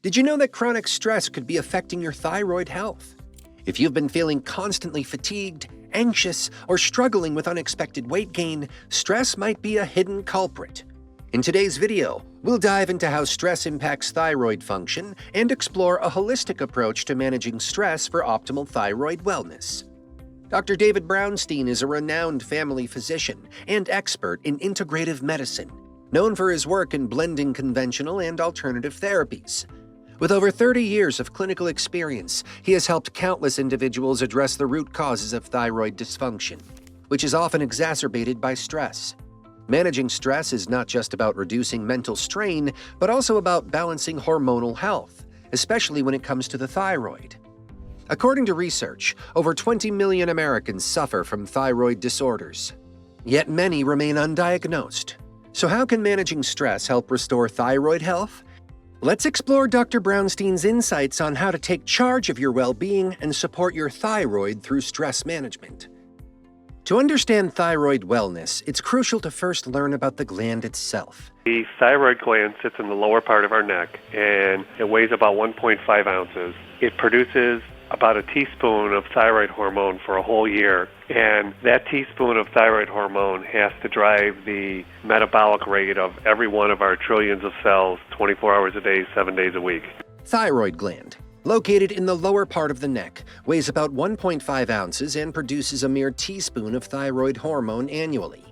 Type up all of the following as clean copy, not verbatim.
Did you know that chronic stress could be affecting your thyroid health? If you've been feeling constantly fatigued, anxious, or struggling with unexpected weight gain, stress might be a hidden culprit. In today's video, we'll dive into how stress impacts thyroid function and explore a holistic approach to managing stress for optimal thyroid wellness. Dr. David Brownstein is a renowned family physician and expert in integrative medicine, known for his work in blending conventional and alternative therapies. With over 30 years of clinical experience, he has helped countless individuals address the root causes of thyroid dysfunction, which is often exacerbated by stress. Managing stress is not just about reducing mental strain, but also about balancing hormonal health, especially when it comes to the thyroid. According to research, over 20 million Americans suffer from thyroid disorders. Yet many remain undiagnosed. So how can managing stress help restore thyroid health? Let's explore Dr. Brownstein's insights on how to take charge of your well-being and support your thyroid through stress management. To understand thyroid wellness, it's crucial to first learn about the gland itself. The thyroid gland sits in the lower part of our neck, and it weighs about 1.5 ounces. It produces about a teaspoon of thyroid hormone for a whole year, and that teaspoon of thyroid hormone has to drive the metabolic rate of every one of our trillions of cells 24 hours a day, 7 days a week. Thyroid gland, located in the lower part of the neck, weighs about 1.5 ounces and produces a mere teaspoon of thyroid hormone annually.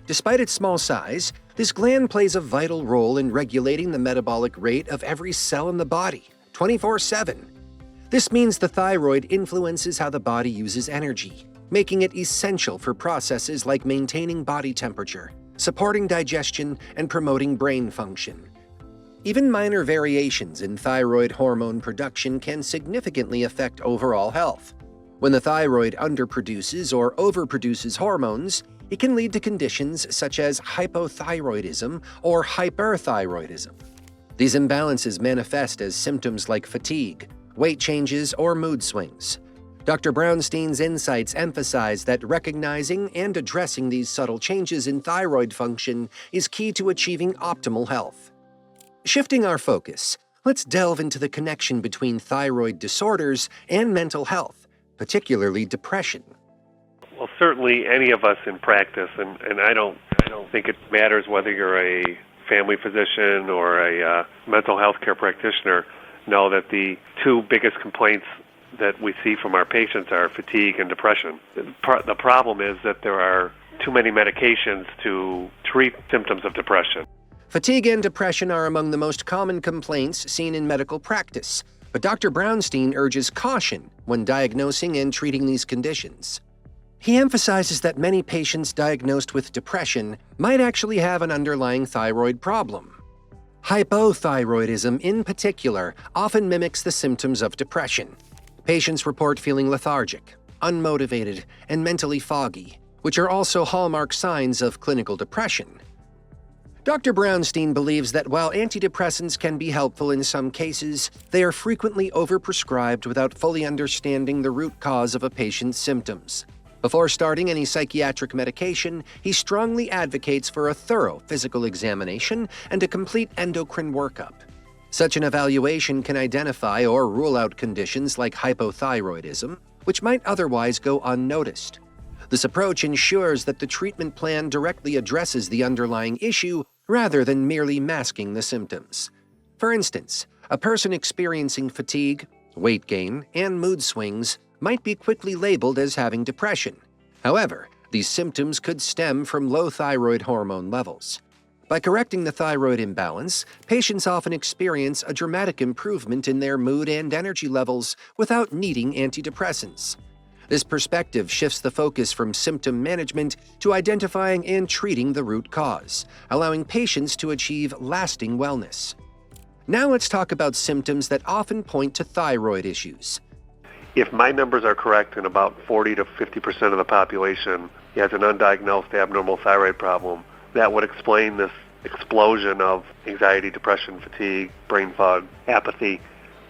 Despite its small size, this gland plays a vital role in regulating the metabolic rate of every cell in the body, 24/7. This means the thyroid influences how the body uses energy, making it essential for processes like maintaining body temperature, supporting digestion, and promoting brain function. Even minor variations in thyroid hormone production can significantly affect overall health. When the thyroid underproduces or overproduces hormones, it can lead to conditions such as hypothyroidism or hyperthyroidism. These imbalances manifest as symptoms like fatigue, weight changes, or mood swings. Dr. Brownstein's insights emphasize that recognizing and addressing these subtle changes in thyroid function is key to achieving optimal health. Shifting our focus, let's delve into the connection between thyroid disorders and mental health, particularly depression. Well, certainly any of us in practice, and I don't think it matters whether you're a family physician or a mental health care practitioner, know that the two biggest complaints that we see from our patients are fatigue and depression. The problem is that there are too many medications to treat symptoms of depression. Fatigue and depression are among the most common complaints seen in medical practice, but Dr. Brownstein urges caution when diagnosing and treating these conditions. He emphasizes that many patients diagnosed with depression might actually have an underlying thyroid problem. Hypothyroidism, in particular, often mimics the symptoms of depression. Patients report feeling lethargic, unmotivated, and mentally foggy, which are also hallmark signs of clinical depression. Dr. Brownstein believes that while antidepressants can be helpful in some cases, they are frequently overprescribed without fully understanding the root cause of a patient's symptoms. Before starting any psychiatric medication, he strongly advocates for a thorough physical examination and a complete endocrine workup. Such an evaluation can identify or rule out conditions like hypothyroidism, which might otherwise go unnoticed. This approach ensures that the treatment plan directly addresses the underlying issue rather than merely masking the symptoms. For instance, a person experiencing fatigue, weight gain, and mood swings might be quickly labeled as having depression. However, these symptoms could stem from low thyroid hormone levels. By correcting the thyroid imbalance, patients often experience a dramatic improvement in their mood and energy levels without needing antidepressants. This perspective shifts the focus from symptom management to identifying and treating the root cause, allowing patients to achieve lasting wellness. Now let's talk about symptoms that often point to thyroid issues. If my numbers are correct, and about 40 to 50% of the population has an undiagnosed abnormal thyroid problem, that would explain this explosion of anxiety, depression, fatigue, brain fog, apathy,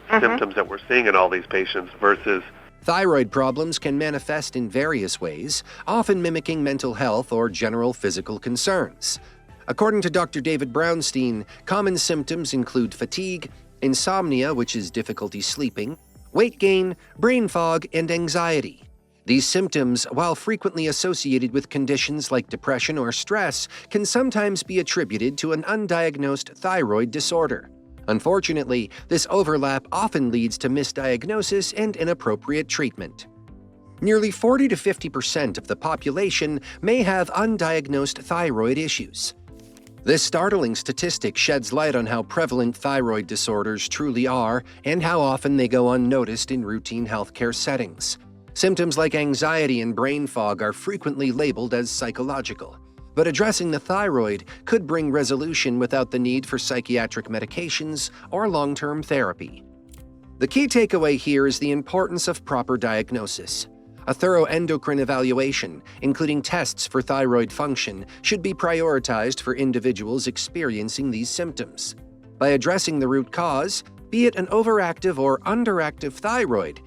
symptoms that we're seeing in all these patients versus Thyroid problems can manifest in various ways, often mimicking mental health or general physical concerns. According to Dr. David Brownstein, common symptoms include fatigue, insomnia, which is difficulty sleeping, weight gain, brain fog, and anxiety. These symptoms, while frequently associated with conditions like depression or stress, can sometimes be attributed to an undiagnosed thyroid disorder. Unfortunately, this overlap often leads to misdiagnosis and inappropriate treatment. Nearly 40 to 50% of the population may have undiagnosed thyroid issues. This startling statistic sheds light on how prevalent thyroid disorders truly are and how often they go unnoticed in routine healthcare settings. Symptoms like anxiety and brain fog are frequently labeled as psychological, but addressing the thyroid could bring resolution without the need for psychiatric medications or long-term therapy. The key takeaway here is the importance of proper diagnosis. A thorough endocrine evaluation, including tests for thyroid function, should be prioritized for individuals experiencing these symptoms. By addressing the root cause, be it an overactive or underactive thyroid,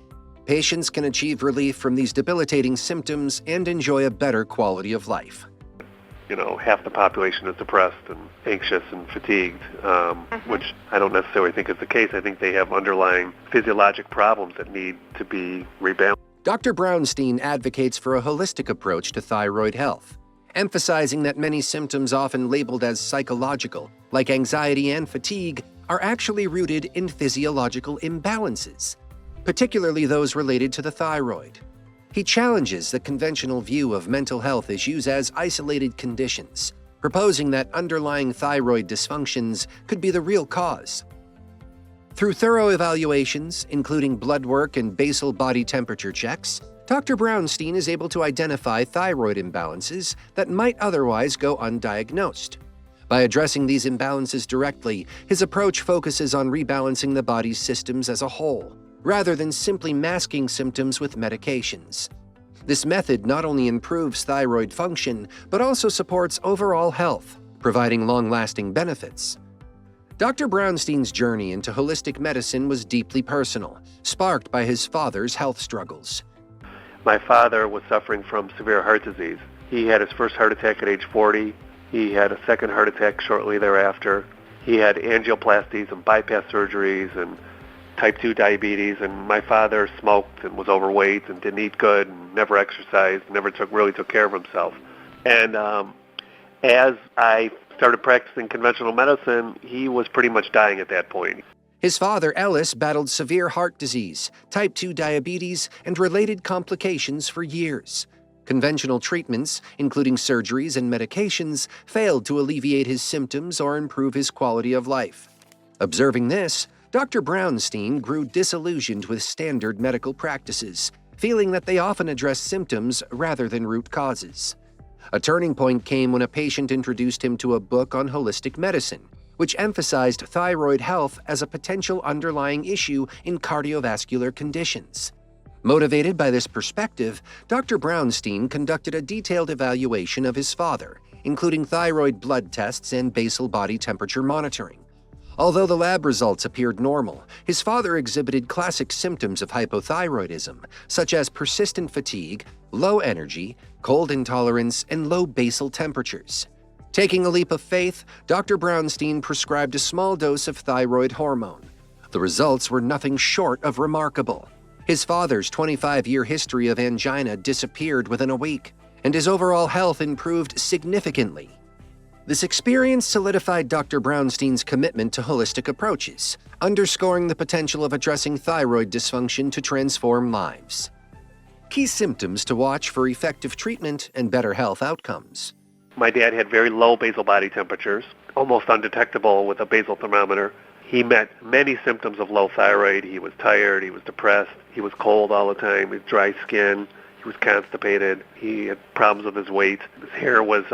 patients can achieve relief from these debilitating symptoms and enjoy a better quality of life. Half the population is depressed and anxious and fatigued, which I don't necessarily think is the case. I think they have underlying physiologic problems that need to be rebalanced. Dr. Brownstein advocates for a holistic approach to thyroid health, emphasizing that many symptoms often labeled as psychological, like anxiety and fatigue, are actually rooted in physiological imbalances, particularly those related to the thyroid. He challenges the conventional view of mental health issues as isolated conditions, proposing that underlying thyroid dysfunctions could be the real cause. Through thorough evaluations, including blood work and basal body temperature checks, Dr. Brownstein is able to identify thyroid imbalances that might otherwise go undiagnosed. By addressing these imbalances directly, his approach focuses on rebalancing the body's systems as a whole, rather than simply masking symptoms with medications. This method not only improves thyroid function, but also supports overall health, providing long-lasting benefits. Dr. Brownstein's journey into holistic medicine was deeply personal, sparked by his father's health struggles. My father was suffering from severe heart disease. He had his first heart attack at age 40. He had a second heart attack shortly thereafter. He had angioplasties and bypass surgeries and type 2 diabetes, and my father smoked and was overweight and didn't eat good and never exercised, never really took care of himself. And as I started practicing conventional medicine, he was pretty much dying at that point. His father, Ellis, battled severe heart disease, type 2 diabetes, and related complications for years. Conventional treatments, including surgeries and medications, failed to alleviate his symptoms or improve his quality of life. Observing this, Dr. Brownstein grew disillusioned with standard medical practices, feeling that they often address symptoms rather than root causes. A turning point came when a patient introduced him to a book on holistic medicine, which emphasized thyroid health as a potential underlying issue in cardiovascular conditions. Motivated by this perspective, Dr. Brownstein conducted a detailed evaluation of his father, including thyroid blood tests and basal body temperature monitoring. Although the lab results appeared normal, his father exhibited classic symptoms of hypothyroidism, such as persistent fatigue, low energy, cold intolerance, and low basal temperatures. Taking a leap of faith, Dr. Brownstein prescribed a small dose of thyroid hormone. The results were nothing short of remarkable. His father's 25-year history of angina disappeared within a week, and his overall health improved significantly. This experience solidified Dr. Brownstein's commitment to holistic approaches, underscoring the potential of addressing thyroid dysfunction to transform lives. Key symptoms to watch for effective treatment and better health outcomes. My dad had very low basal body temperatures, almost undetectable with a basal thermometer. He met many symptoms of low thyroid. He was tired, he was depressed, he was cold all the time, he had dry skin. He was constipated. He had problems with his weight. His hair was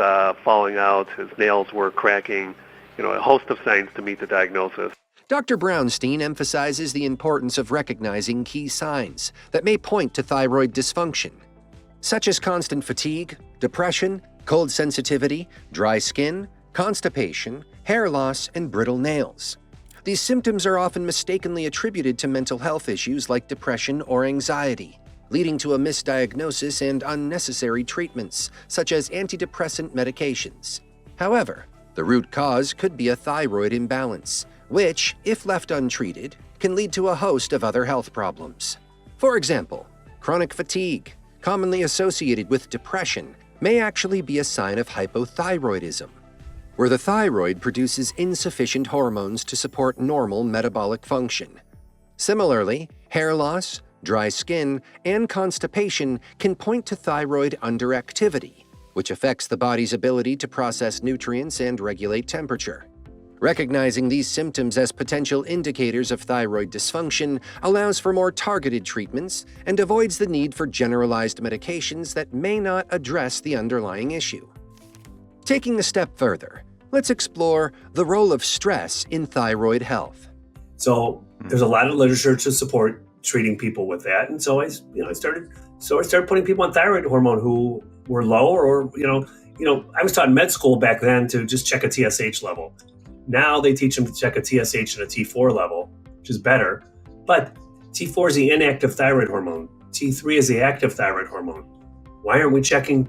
falling out. His nails were cracking. A host of signs to meet the diagnosis. Dr. Brownstein emphasizes the importance of recognizing key signs that may point to thyroid dysfunction, such as constant fatigue, depression, cold sensitivity, dry skin, constipation, hair loss, and brittle nails. These symptoms are often mistakenly attributed to mental health issues like depression or anxiety, leading to a misdiagnosis and unnecessary treatments, such as antidepressant medications. However, the root cause could be a thyroid imbalance, which, if left untreated, can lead to a host of other health problems. For example, chronic fatigue, commonly associated with depression, may actually be a sign of hypothyroidism, where the thyroid produces insufficient hormones to support normal metabolic function. Similarly, hair loss, dry skin, and constipation can point to thyroid underactivity, which affects the body's ability to process nutrients and regulate temperature. Recognizing these symptoms as potential indicators of thyroid dysfunction allows for more targeted treatments and avoids the need for generalized medications that may not address the underlying issue. Taking a step further, let's explore the role of stress in thyroid health. So there's a lot of literature to support treating people with that, and so I started putting people on thyroid hormone who were low, or I was taught in med school back then to just check a TSH level. Now they teach them to check a TSH and a T4 level, which is better. But T4 is the inactive thyroid hormone. T3 is the active thyroid hormone. Why aren't we checking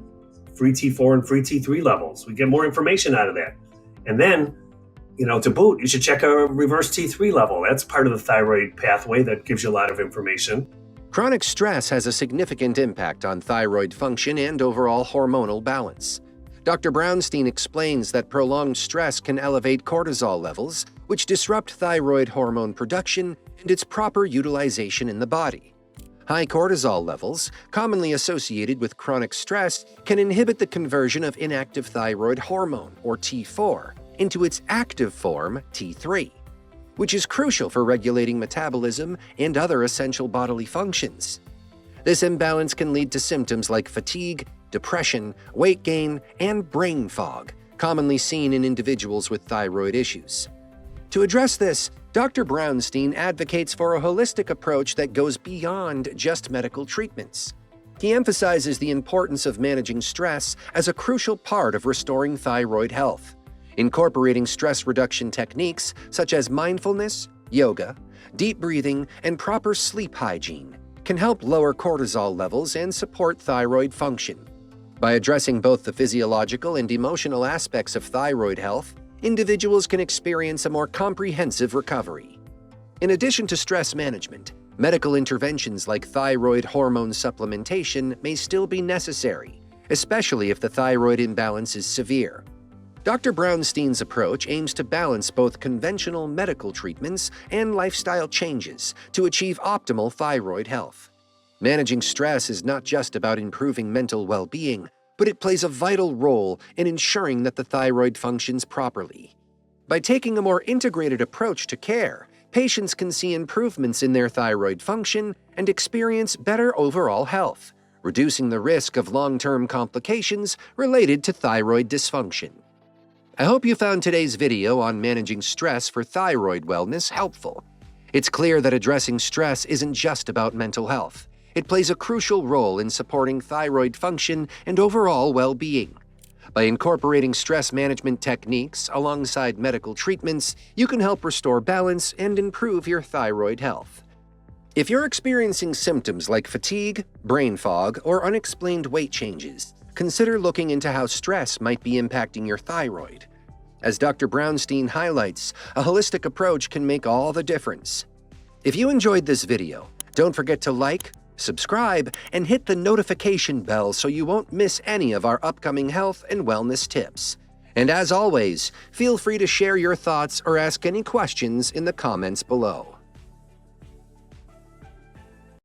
free T4 and free T3 levels? We get more information out of that. And then, to boot, you should check a reverse T3 level. That's part of the thyroid pathway that gives you a lot of information. Chronic stress has a significant impact on thyroid function and overall hormonal balance. Dr. Brownstein explains that prolonged stress can elevate cortisol levels, which disrupt thyroid hormone production and its proper utilization in the body. High cortisol levels, commonly associated with chronic stress, can inhibit the conversion of inactive thyroid hormone, or T4, into its active form, T3, which is crucial for regulating metabolism and other essential bodily functions. This imbalance can lead to symptoms like fatigue, depression, weight gain, and brain fog, commonly seen in individuals with thyroid issues. To address this, Dr. Brownstein advocates for a holistic approach that goes beyond just medical treatments. He emphasizes the importance of managing stress as a crucial part of restoring thyroid health. Incorporating stress reduction techniques such as mindfulness, yoga, deep breathing, and proper sleep hygiene can help lower cortisol levels and support thyroid function. By addressing both the physiological and emotional aspects of thyroid health, individuals can experience a more comprehensive recovery. In addition to stress management, medical interventions like thyroid hormone supplementation may still be necessary, especially if the thyroid imbalance is severe. Dr. Brownstein's approach aims to balance both conventional medical treatments and lifestyle changes to achieve optimal thyroid health. Managing stress is not just about improving mental well-being, but it plays a vital role in ensuring that the thyroid functions properly. By taking a more integrated approach to care, patients can see improvements in their thyroid function and experience better overall health, reducing the risk of long-term complications related to thyroid dysfunction. I hope you found today's video on managing stress for thyroid wellness helpful. It's clear that addressing stress isn't just about mental health. It plays a crucial role in supporting thyroid function and overall well-being. By incorporating stress management techniques alongside medical treatments, you can help restore balance and improve your thyroid health. If you're experiencing symptoms like fatigue, brain fog, or unexplained weight changes, consider looking into how stress might be impacting your thyroid. As Dr. Brownstein highlights, a holistic approach can make all the difference. If you enjoyed this video, don't forget to like, subscribe, and hit the notification bell so you won't miss any of our upcoming health and wellness tips. And as always, feel free to share your thoughts or ask any questions in the comments below.